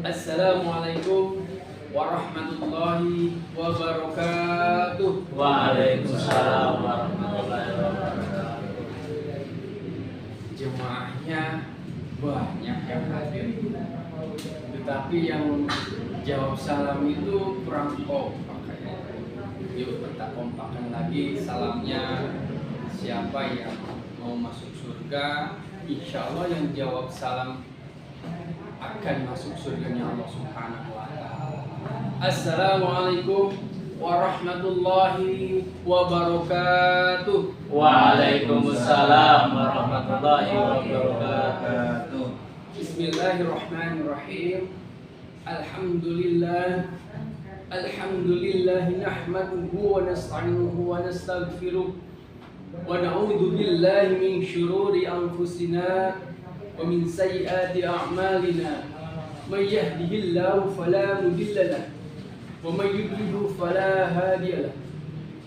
Assalamualaikum warahmatullahi wabarakatuh. Waalaikumsalam warahmatullahi wabarakatuh. Jemaahnya banyak yang hadir, tetapi yang jawab salam itu kurang kompak kayaknya. Yuk kita kompakkan lagi salamnya. Siapa yang mau masuk surga, insya Allah yang jawab salam akan masuk surganya Allah Subhanahu wa Ta'ala. Assalamualaikum warahmatullahi wabarakatuh. Waalaikumsalam warahmatullahi wabarakatuh. Bismillahirrahmanirrahim. Alhamdulillah nahmaduhu wa nasta'inuhu wa nastaghfiruh wa na'udzu billahi min syururi anfusina wa min sayyiati a'malina. May yahdihillahu fala mudilla lahu wa may yudlil fala hadiya lahu.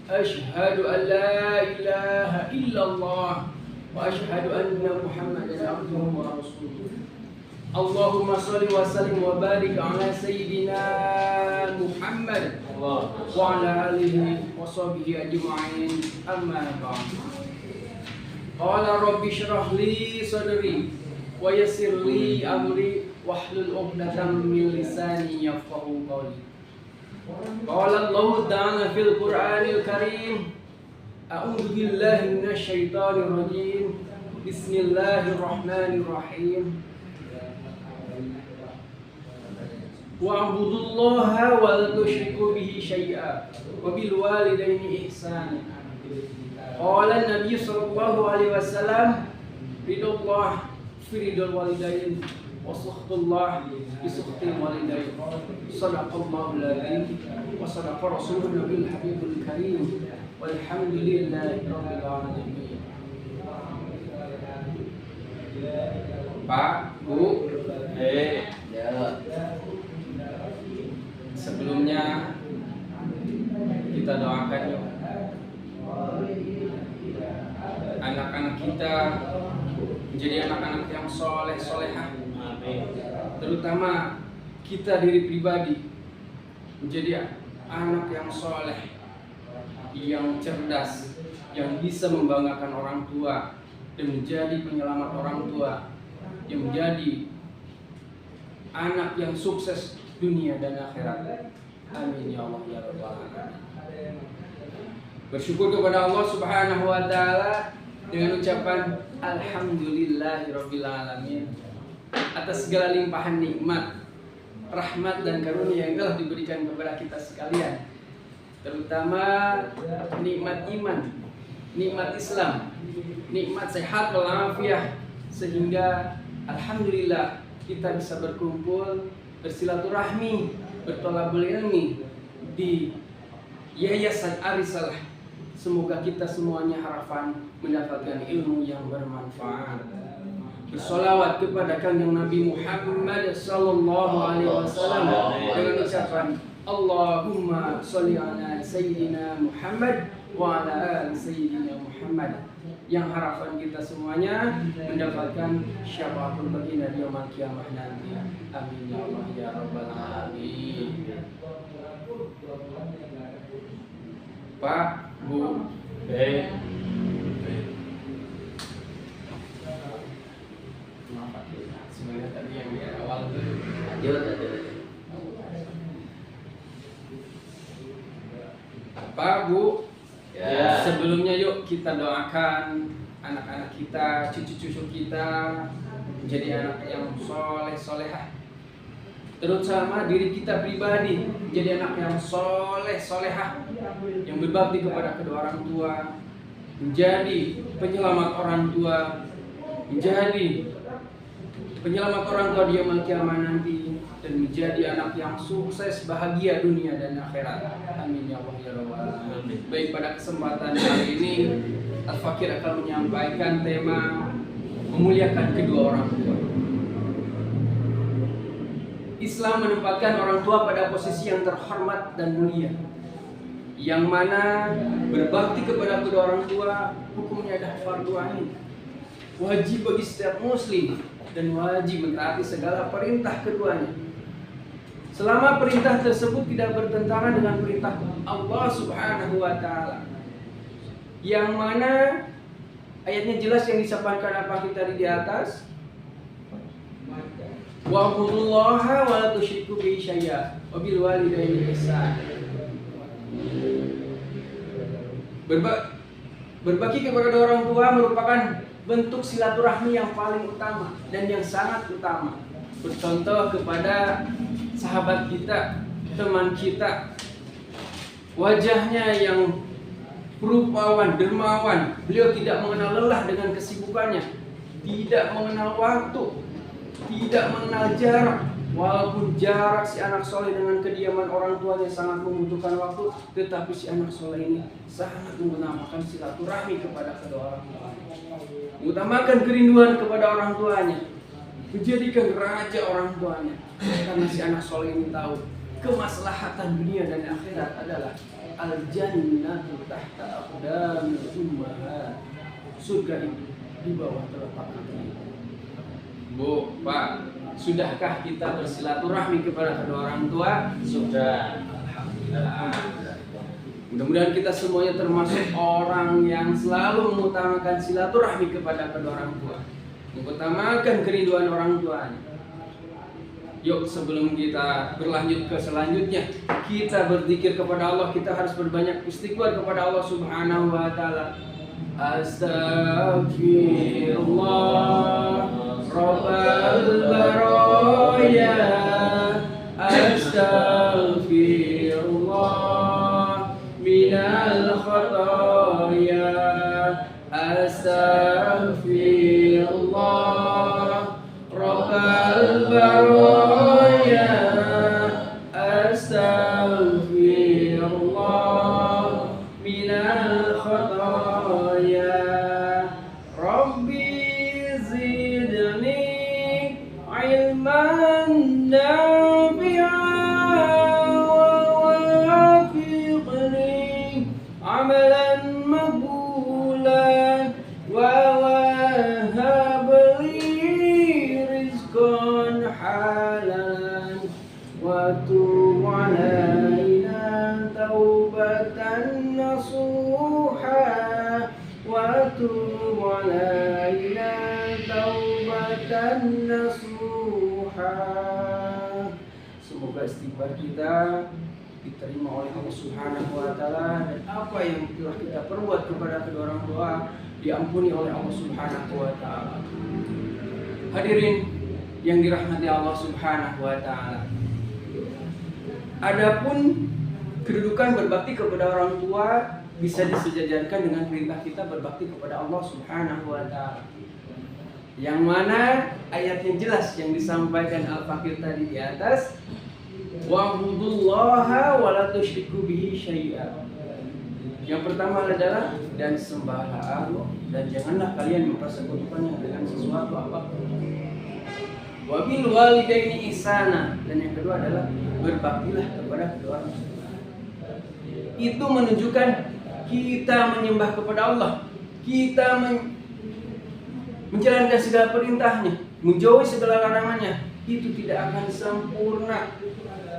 Asyhadu an la ilaha illallah wa asyhadu anna Muhammadan abduhu wa rasuluh. Allahumma shalli wa sallim wa barik ala sayyidina Muhammad wa ala alihi wa sahbihi ajma'in. Amma ba'd. Qala rabbi shrah li sadri wa yassir li amri wahlul 'uqdatam min lisani yafqahu qawli. Qala Allah ta'ala fil Qur'anil Karim, a'udzu billahi minasy syaithanir rajim. Bismillahirrahmanirrahim. Wa'budullaha wa la tusyriku bihi syai'a wa bil walidayni ihsana. Qala an-nabiy sallallahu alaihi wasallam, ridullah fi ridul walidain wa sukhtullah bi sukhtil walidain. Shadaqallahul adzim wa sadaqa rasulun nabiyul habibul karim. Walhamdulillahi rabbil alamin. Pak, Bu, Ya. sebelumnya kita doakan yuk anak-anak kita menjadi anak-anak yang soleh solehah, Amin. terutama kita diri pribadi menjadi anak yang soleh, yang cerdas, yang bisa membanggakan orang tua dan menjadi penyelamat orang tua, yang menjadi anak yang sukses dunia dan akhirat. Amin ya Allah ya Rabbal alamin. Bersyukur kepada Allah Subhanahu wa Ta'ala dengan ucapan alhamdulillahirabbil alamin atas segala limpahan nikmat, rahmat dan karunia yang telah diberikan kepada kita sekalian, terutama nikmat iman, nikmat Islam, nikmat sehat walafiat, sehingga alhamdulillah kita bisa berkumpul, bersilaturahmi, bertolabul ilmi di Yayasan Arisalah. Semoga kita semuanya harapan mendapatkan ilmu yang bermanfaat. Bersolawat kepada Kanjeng Nabi Muhammad sallallahu alaihi wasallam dengan ucapan Allahumma sholli ala sayyidina Muhammad wa ala ali sayyidina Muhammad. Yang harapan kita semuanya mendapatkan syafaatul baginda di yaumil qiyamah nanti. Amin ya Allah ya Rabbal alamin. Pak, Bu, maaf sebenarnya tadi yang di awal itu Pak, Bu, Ya. sebelumnya yuk kita doakan anak-anak kita, cucu-cucu kita menjadi anak yang soleh solehah, terutama diri kita pribadi menjadi anak yang soleh solehah, yang berbakti kepada kedua orang tua, menjadi penyelamat orang tua, menjadi penyelamat orang tua di yaumil qiyamah nanti, dan menjadi anak yang sukses bahagia dunia dan akhirat. Amin ya Allah ya Rabbal alamin. Baik, pada kesempatan kali ini Al-Fakir akan menyampaikan tema memuliakan kedua orang tua. Islam menempatkan orang tua pada posisi yang terhormat dan mulia, yang mana berbakti kepada kedua orang tua hukumnya adalah fardu ain, wajib bagi setiap muslim dan wajib mentaati segala perintah keduanya. selama perintah tersebut tidak bertentangan dengan perintah Allah Subhanahu wa taala. Yang mana ayatnya jelas yang disampaikan apa kita di atas. Wa'budullaha wa la tusyriku bihi syai'a wa bil walidaini ihsana. Berbakti kepada orang tua merupakan bentuk silaturahmi yang paling utama dan yang sangat utama. Bercontoh kepada sahabat kita, teman kita, wajahnya yang rupawan, dermawan. Beliau tidak mengenal lelah dengan kesibukannya, tidak mengenal waktu, tidak mengenal jarak. Walaupun jarak si anak soleh dengan kediaman orang tuanya sangat membutuhkan waktu, tetapi si anak soleh ini sangat mengutamakan silaturahmi kepada kedua orang tuanya, mengutamakan kerinduan kepada orang tuanya, menjadikan raja orang tuanya. Karena si anak soleh ini tahu kemaslahatan dunia dan akhirat adalah al-jannatu tahta aqdamil ummahat. Surga itu di bawah telapak kaki. Bu, Pak, sudahkah kita bersilaturahmi kepada kedua orang tua? Sudah. Alhamdulillah. Mudah-mudahan kita semuanya termasuk orang yang selalu mengutamakan silaturahmi kepada kedua orang tua, mengutamakan kerinduan orang tuanya. Yuk, sebelum kita berlanjut ke selanjutnya, kita berzikir kepada Allah. Kita harus berbanyak istighfar kepada Allah Subhanahu wa taala. Astaghfirullah Rabbal baraya, astaghfirullah minal khataya, astaghfirullah Rabbal baraya, astaghfirullah minal khataya. علما نافعا ووافقني عملا مقبولا ووهب لي رزقا حلالا وتوب علينا توبة نصوحا وتوب علينا توبة نصوحا. Semoga istighfar kita diterima oleh Allah Subhanahu wa taala, dan apa yang telah kita perbuat kepada kedua orang tua diampuni oleh Allah Subhanahu wa taala. Hadirin yang dirahmati Allah Subhanahu wa taala. Adapun kedudukan berbakti kepada orang tua bisa disejajarkan dengan perintah kita berbakti kepada Allah Subhanahu wa taala. Yang mana ayatnya jelas yang disampaikan Al-Fakir tadi di atas, wa'budullaha wa la tusyriku bihi syai'a. Yang pertama adalah dan sembahlah Allah dan janganlah kalian mempersekutukannya dengan sesuatu apapun. Wa bil walidaini ihsana, dan yang kedua adalah berbaktilah kepada kedua orang tua. Itu menunjukkan kita menyembah kepada Allah, kita menjalankan segala perintahnya, menjauhi segala larangannya. Itu tidak akan sempurna,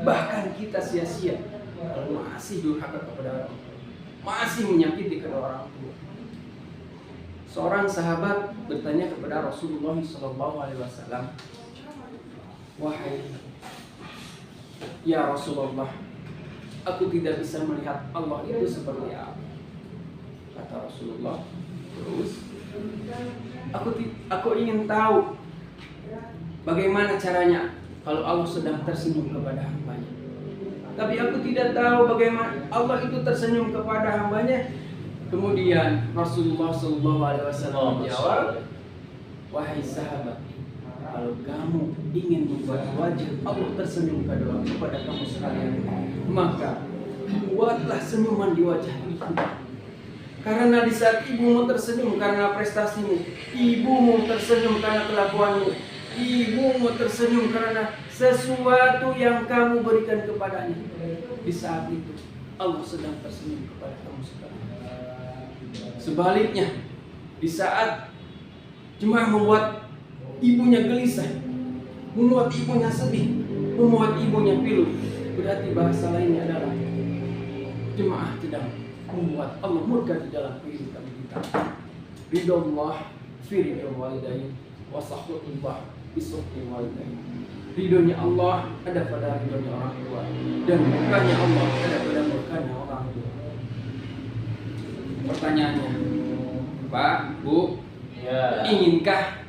bahkan kita sia-sia kalau masih durhaka kepada orang tua, masih menyakiti kedua orang tua. Seorang sahabat bertanya kepada Rasulullah SAW, wahai ya Rasulullah, aku tidak bisa melihat Allah itu seperti apa. Kata Rasulullah, terus aku ingin tahu bagaimana caranya kalau Allah sedang tersenyum kepada hambanya. Tapi aku tidak tahu bagaimana Allah itu tersenyum kepada hambanya. Kemudian Rasulullah SAW menjawab, wahai sahabat, kalau kamu ingin membuat wajah Allah tersenyum kepada kamu sekalian, maka buatlah senyuman di wajah itu. Karena di saat ibumu tersenyum karena prestasimu, ibumu tersenyum karena kelakuanmu, ibumu tersenyum karena sesuatu yang kamu berikan kepadanya, di saat itu Allah sedang tersenyum kepada kamu sekarang. Sebaliknya, di saat jemaah membuat ibunya gelisah, membuat ibunya sedih, membuat ibunya pilu. Berarti bahasa lainnya adalah jemaah tidak membuat Allah murka di dalam kehidupan kita. Ridho Allah fi ridho walidain wa sakhatullah fi sakhati walidain. Ridhonya Allah ada pada ridhonya orang tua, dan murkanya Allah ada pada murkanya orang tua. Pertanyaannya, Pak, Bu, Ya. inginkah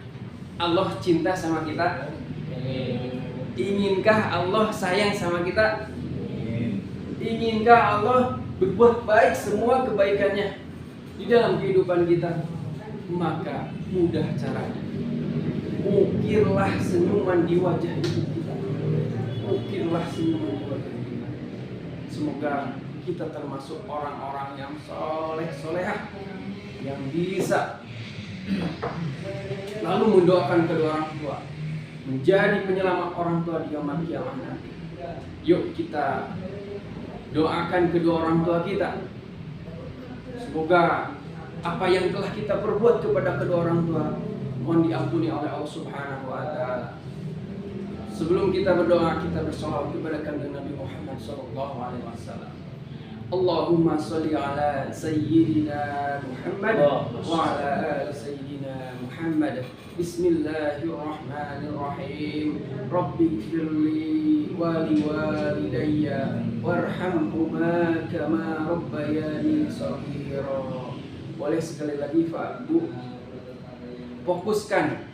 Allah cinta sama kita? Inginkah Allah sayang sama kita? Inginkah Allah berbuat baik semua kebaikannya di dalam kehidupan kita? Maka mudah caranya. Ukirlah senyuman di wajah ibu kita. Ukirlah senyuman di wajah kita. Semoga kita termasuk orang-orang yang soleh-solehah, yang bisa lalu mendoakan kedua orang tua, menjadi penyelamat orang tua di yaumul kiamat nanti. Yuk kita doakan kedua orang tua kita. Semoga apa yang telah kita perbuat kepada kedua orang tua mohon diampuni oleh Allah Subhanahu wa taala. Sebelum kita berdoa, kita bersalawat kepada kanjeng Nabi Muhammad sallallahu alaihi wasallam. Allahumma sholli ala sayyidina Muhammad wa ala ali sayyidina Muhammad. Bismillahirrahmanirrahim. Rabbighfirli wa liwalidayya warhamhuma kama rabbayani shaghira. Boleh sekali lagi Pak, Bu, fokuskan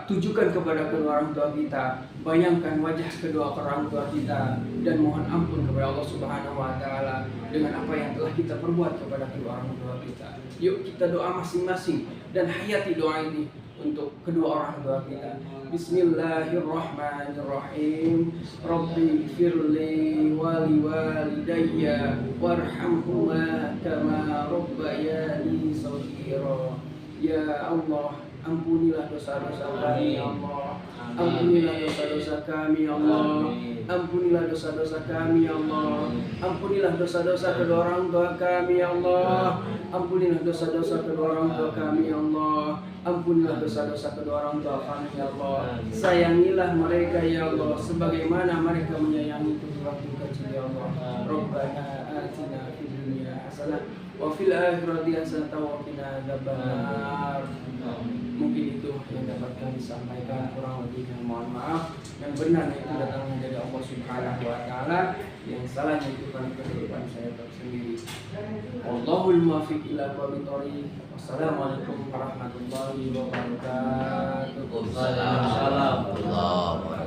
tujukan kepada kedua orang tua kita, bayangkan wajah kedua orang tua kita, dan mohon ampun kepada Allah Subhanahu wa taala dengan apa yang telah kita perbuat kepada kedua orang tua kita. Yuk kita doa masing-masing dan hayati doa ini untuk kedua orang tua kita. Bismillahirrahmanirrahim. Rabbighfirli wa liwalidayya warhamhuma kama rabbayani shaghira. Ya Allah, ampunilah dosa-dosa kami ya Allah. Ampunilah dosa-dosa kami ya Allah. Ampunilah dosa-dosa kami ya Allah. Ampunilah dosa-dosa kedua orang tua kami ya Allah. Ampunilah dosa-dosa kedua orang tua kami ya Allah. Ampunilah dosa-dosa kedua orang tua kami ya Allah. Sayangilah mereka ya Allah sebagaimana mereka menyayangi kedua orang tua kecil ya Allah. Rabbana atina fid dunya hasanah wa fil akhirati hasanah wa qina adzabannar. Mungkin itu yang dapat kami sampaikan, kurang lebihnya mohon maaf. Yang benar itu datangnya dari Allah Subhanahu wa taala, yang salahnya itu kan kehidupan saya tersendiri. Wallahul muwaffiq ila aqwamit thoriq. Wassalamualaikum warahmatullahi wabarakatuh. Waalaikumsalam.